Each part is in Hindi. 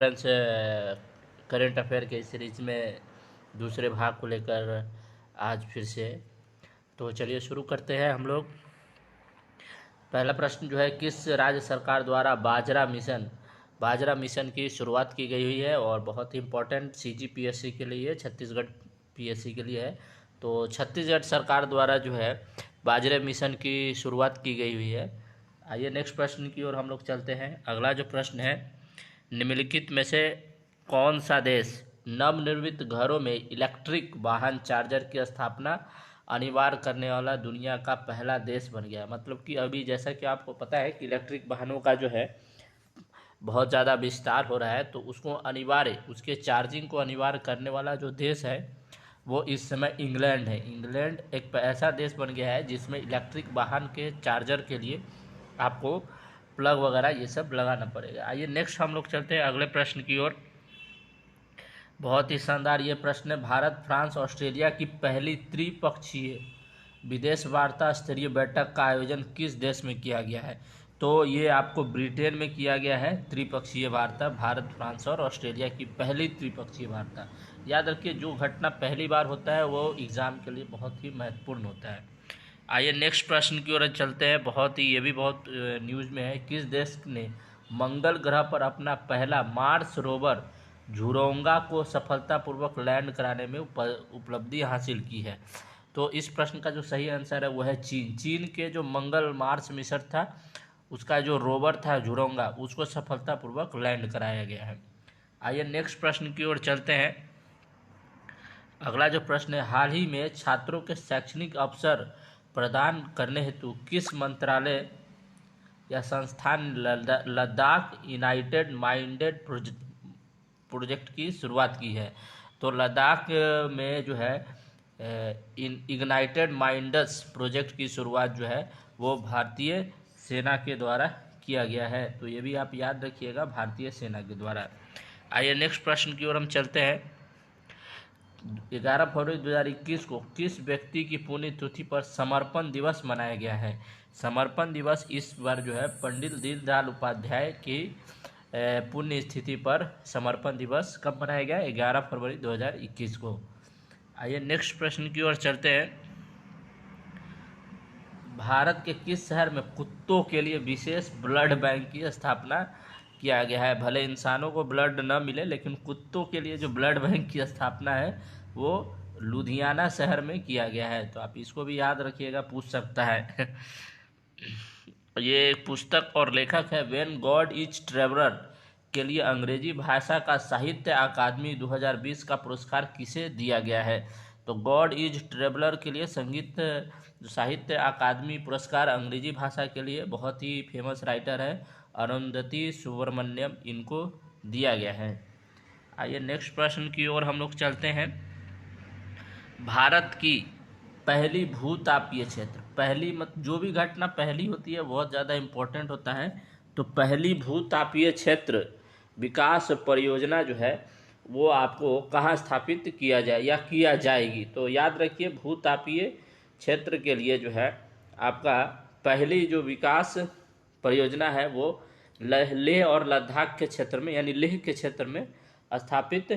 फ्रेंड्स, करेंट अफेयर के इस सीरीज में दूसरे भाग को लेकर आज फिर से तो चलिए शुरू करते हैं हम लोग। पहला प्रश्न जो है, किस राज्य सरकार द्वारा बाजरा मिशन की शुरुआत की गई हुई है, और बहुत ही इम्पोर्टेंट CGPSC के लिए, छत्तीसगढ़ PSC के लिए है। तो छत्तीसगढ़ सरकार द्वारा जो है बाजरे मिशन की शुरुआत की गई हुई है। आइए नेक्स्ट प्रश्न की ओर हम लोग चलते हैं। अगला जो प्रश्न है, निम्नलिखित में से कौन सा देश नवनिर्मित घरों में इलेक्ट्रिक वाहन चार्जर की स्थापना अनिवार्य करने वाला दुनिया का पहला देश बन गया? मतलब कि अभी जैसा कि आपको पता है कि इलेक्ट्रिक वाहनों का जो है बहुत ज़्यादा विस्तार हो रहा है, तो उसको अनिवार्य, उसके चार्जिंग को अनिवार्य करने वाला जो देश है वो इस समय इंग्लैंड है। इंग्लैंड एक ऐसा देश बन गया है जिसमें इलेक्ट्रिक वाहन के चार्जर के लिए आपको प्लग वगैरह ये सब लगाना पड़ेगा। आइए नेक्स्ट हम लोग चलते हैं अगले प्रश्न की ओर। बहुत ही शानदार ये प्रश्न है, भारत फ्रांस ऑस्ट्रेलिया की पहली त्रिपक्षीय विदेश वार्ता स्तरीय बैठक का आयोजन किस देश में किया गया है? तो ये आपको ब्रिटेन में किया गया है। त्रिपक्षीय वार्ता, भारत फ्रांस और ऑस्ट्रेलिया की पहली त्रिपक्षीय वार्ता। याद रखिए, जो घटना पहली बार होता है वो एग्ज़ाम के लिए बहुत ही महत्वपूर्ण होता है। आइए नेक्स्ट प्रश्न की ओर चलते हैं। बहुत ही ये भी बहुत न्यूज़ में है, किस देश ने मंगल ग्रह पर अपना पहला मार्स रोवर झुरोंगा को सफलतापूर्वक लैंड कराने में उपलब्धि हासिल की है? तो इस प्रश्न का जो सही आंसर है वो है चीन। चीन के जो मंगल मार्स मिशन था, उसका जो रोवर था झुरोंगा, उसको सफलतापूर्वक लैंड कराया गया है। आइए नेक्स्ट प्रश्न की ओर चलते हैं। अगला जो प्रश्न है, हाल ही में छात्रों के शैक्षणिक अवसर प्रदान करने हेतु किस मंत्रालय या संस्थान लद्दाख यूनाइटेड माइंडेड प्रोजेक्ट की शुरुआत की है? तो लद्दाख में जो है इग्नाइटेड माइंड्स प्रोजेक्ट की शुरुआत जो है वो भारतीय सेना के द्वारा किया गया है। तो ये भी आप याद रखिएगा, भारतीय सेना के द्वारा। आइए नेक्स्ट प्रश्न की ओर हम चलते हैं। 11 फरवरी 2021 को किस व्यक्ति की पुण्यतिथि पर समर्पण दिवस मनाया गया है? समर्पण दिवस इस बार जो है पंडित दीनदयाल उपाध्याय की पुण्य तिथि पर समर्पण दिवस कब मनाया गया? 11 फरवरी 2021 को। आइए नेक्स्ट प्रश्न की ओर चलते हैं। भारत के किस शहर में कुत्तों के लिए विशेष ब्लड बैंक की स्थापना किया गया है? भले इंसानों को ब्लड न मिले, लेकिन कुत्तों के लिए जो ब्लड बैंक की स्थापना है वो लुधियाना शहर में किया गया है। तो आप इसको भी याद रखिएगा, पूछ सकता है। ये पुस्तक और लेखक है व्हेन गॉड इज ट्रेवलर के लिए अंग्रेजी भाषा का साहित्य अकादमी 2020 का पुरस्कार किसे दिया गया है? तो गॉड इज ट्रेवलर के लिए संगीत साहित्य अकादमी पुरस्कार अंग्रेजी भाषा के लिए बहुत ही फेमस राइटर है अरुंधति सुब्रमण्यम, इनको दिया गया है। आइए नेक्स्ट प्रश्न की ओर हम लोग चलते हैं। भारत की पहली भूतापीय क्षेत्र, पहली जो भी घटना पहली होती है बहुत ज़्यादा इम्पोर्टेंट होता है। तो पहली भूतापीय क्षेत्र विकास परियोजना जो है वो आपको कहाँ स्थापित किया जाए या किया जाएगी? तो याद रखिए, भूतापीय क्षेत्र के लिए जो है आपका पहली जो विकास परियोजना है वो लेह और लद्दाख के क्षेत्र में, यानी लेह के क्षेत्र में स्थापित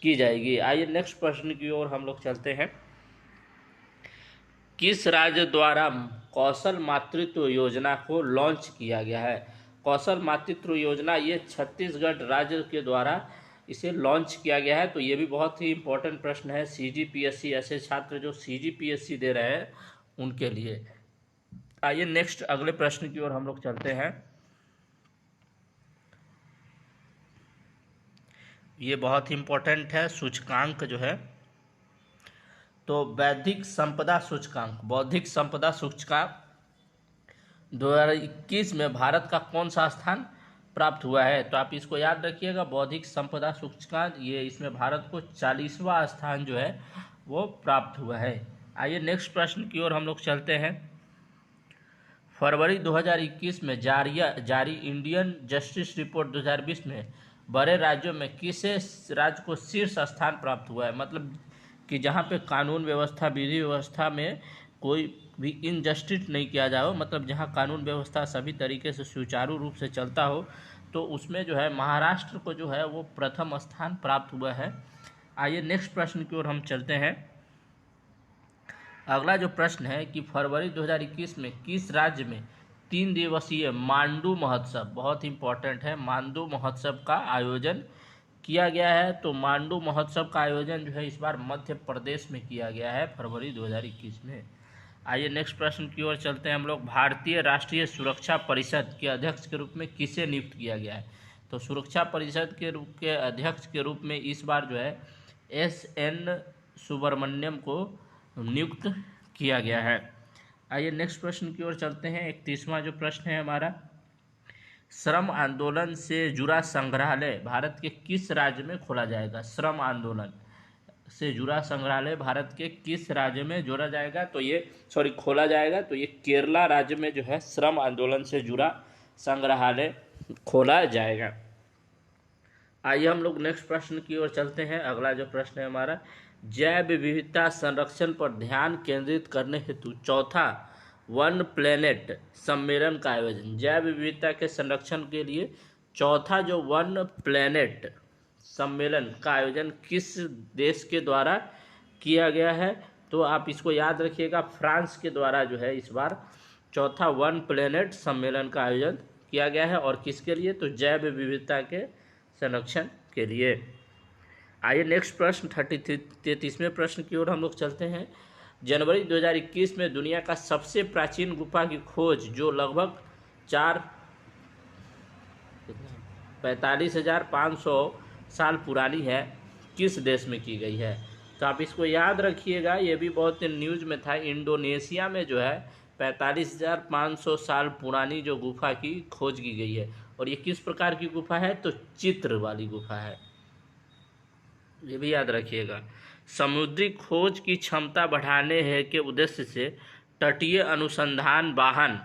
की जाएगी। आइए नेक्स्ट प्रश्न की ओर हम लोग चलते हैं। किस राज्य द्वारा कौशल मातृत्व योजना को लॉन्च किया गया है? कौशल मातृत्व योजना ये छत्तीसगढ़ राज्य के द्वारा इसे लॉन्च किया गया है। तो ये भी बहुत ही इम्पोर्टेंट प्रश्न है CGPSC, ऐसे छात्र जो CGPSC दे रहे हैं उनके लिए। आइए नेक्स्ट अगले प्रश्न की ओर हम लोग चलते हैं। ये बहुत ही इम्पोर्टेंट है, सूचकांक जो है। तो बौद्धिक संपदा सूचकांक 2021 में भारत का कौन सा स्थान प्राप्त हुआ है? तो आप इसको याद रखिएगा, बौद्धिक संपदा सूचकांक, ये इसमें भारत को 40वां स्थान जो है वो प्राप्त हुआ है। आइए नेक्स्ट प्रश्न की ओर हम लोग चलते हैं। फरवरी 2021 में जारी इंडियन जस्टिस रिपोर्ट 2020 में बड़े राज्यों में किस राज्य को शीर्ष स्थान प्राप्त हुआ है? मतलब कि जहाँ पे कानून व्यवस्था, विधि व्यवस्था में कोई भी इनजस्टिस नहीं किया जाए, मतलब जहाँ कानून व्यवस्था सभी तरीके से सुचारू रूप से चलता हो, तो उसमें जो है महाराष्ट्र को जो है वो प्रथम स्थान प्राप्त हुआ है। आइए नेक्स्ट प्रश्न की ओर हम चलते हैं। अगला जो प्रश्न है कि फरवरी 2021 में किस राज्य में 3 दिवसीय मांडू महोत्सव, बहुत इंपॉर्टेंट है, मांडू महोत्सव का आयोजन किया गया है। तो मांडू महोत्सव का आयोजन जो है इस बार मध्य प्रदेश में किया गया है फरवरी 2021 में। आइए नेक्स्ट प्रश्न की ओर चलते हैं हम लोग। भारतीय राष्ट्रीय सुरक्षा परिषद के अध्यक्ष के रूप में किसे नियुक्त किया गया है? तो सुरक्षा परिषद के अध्यक्ष के रूप में इस बार जो है SN सुब्रमण्यम को नियुक्त किया गया है। आइए नेक्स्ट प्रश्न की ओर चलते हैं। 31वां जो प्रश्न है हमारा, श्रम आंदोलन से जुड़ा संग्रहालय भारत के किस राज्य में खोला जाएगा? श्रम आंदोलन से जुड़ा संग्रहालय भारत के किस राज्य में जोड़ा जाएगा? तो ये खोला जाएगा। तो ये केरला राज्य में जो है श्रम आंदोलन से जुड़ा संग्रहालय खोला जाएगा। आइए हम लोग नेक्स्ट प्रश्न की ओर चलते हैं। अगला जो प्रश्न है हमारा, जैव विविधता संरक्षण पर ध्यान केंद्रित करने हेतु चौथा वन प्लेनेट सम्मेलन का आयोजन, जैव विविधता के संरक्षण के लिए चौथा जो वन प्लेनेट सम्मेलन का आयोजन किस देश के द्वारा किया गया है? तो आप इसको याद रखिएगा, फ्रांस के द्वारा जो है इस बार चौथा वन प्लेनेट सम्मेलन का आयोजन किया गया है। और किसके लिए? तो जैव विविधता के संरक्षण के लिए। आइए नेक्स्ट प्रश्न 33वें प्रश्न की ओर हम लोग चलते हैं। जनवरी 2021 में दुनिया का सबसे प्राचीन गुफा की खोज जो लगभग 45,500 साल पुरानी है, किस देश में की गई है? तो आप इसको याद रखिएगा, ये भी बहुत न्यूज़ में था। इंडोनेशिया में जो है 45,500 साल पुरानी जो गुफा की खोज की गई है। और ये किस प्रकार की गुफा है? तो चित्र वाली गुफा है, ये भी याद रखिएगा। समुद्री खोज की क्षमता बढ़ाने है के उद्देश्य से तटीय अनुसंधान वाहन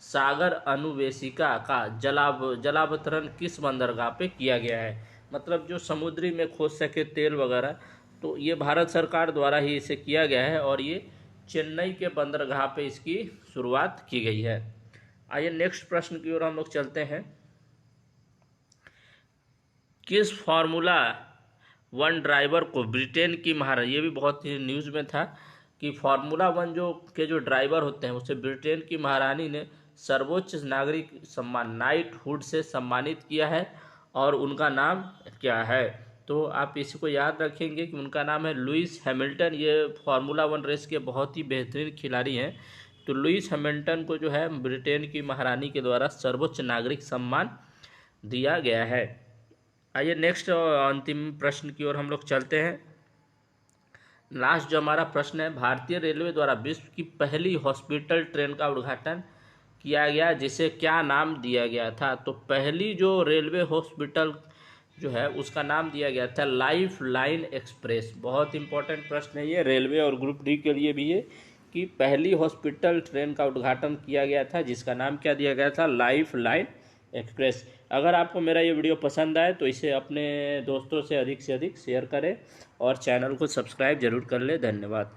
सागर अनुवेशिका का जलावतरण किस बंदरगाह पे किया गया है? मतलब जो समुद्री में खोज सके तेल वगैरह, तो ये भारत सरकार द्वारा ही इसे किया गया है और ये चेन्नई के बंदरगाह पे इसकी शुरुआत की गई है। आइए नेक्स्ट प्रश्न की ओर हम लोग चलते हैं। किस फार्मूला 1 ड्राइवर को ब्रिटेन की महारानी, ये भी बहुत ही न्यूज़ में था कि फार्मूला 1 जो ड्राइवर होते हैं उसे ब्रिटेन की महारानी ने सर्वोच्च नागरिक सम्मान नाइटहुड से सम्मानित किया है और उनका नाम क्या है? तो आप इसको याद रखेंगे कि उनका नाम है लुइस हैमिल्टन। ये फार्मूला 1 रेस के बहुत ही बेहतरीन खिलाड़ी हैं। तो लुइस हैमिल्टन को जो है ब्रिटेन की महारानी के द्वारा सर्वोच्च नागरिक सम्मान दिया गया है। आइए नेक्स्ट अंतिम प्रश्न की ओर हम लोग चलते हैं। लास्ट जो हमारा प्रश्न है, भारतीय रेलवे द्वारा विश्व की पहली हॉस्पिटल ट्रेन का उद्घाटन किया गया, जिसे क्या नाम दिया गया था? तो पहली जो रेलवे हॉस्पिटल जो है उसका नाम दिया गया था लाइफ लाइन एक्सप्रेस। बहुत इंपॉर्टेंट प्रश्न है ये रेलवे और ग्रुप डी के लिए भी है कि पहली हॉस्पिटल ट्रेन का उद्घाटन किया गया था जिसका नाम क्या दिया गया था? Life line express. अगर आपको मेरा ये वीडियो पसंद आए तो इसे अपने दोस्तों से अधिक शेयर करें और चैनल को सब्सक्राइब जरूर कर लें। धन्यवाद।